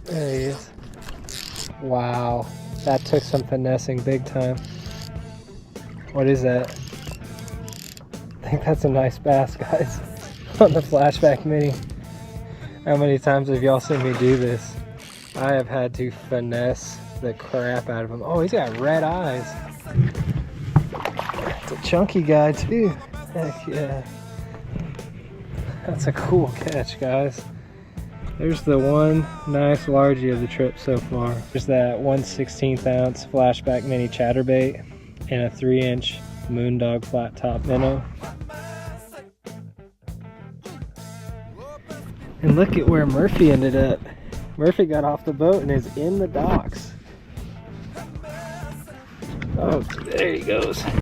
There he is. Wow, that took some finessing big time. What is that? I think that's a nice bass, guys, on the Flashback Mini. How many times have y'all seen me do this? I have had to finesse the crap out of him. Oh, he's got red eyes. It's a chunky guy too. Heck yeah. That's a cool catch, guys. There's the one nice largie of the trip so far. There's that 1/16 ounce Flashback Mini chatterbait and a 3-inch Moondog flat top minnow. And look at where Murphy ended up. Murphy got off the boat and is in the docks. Oh, there he goes.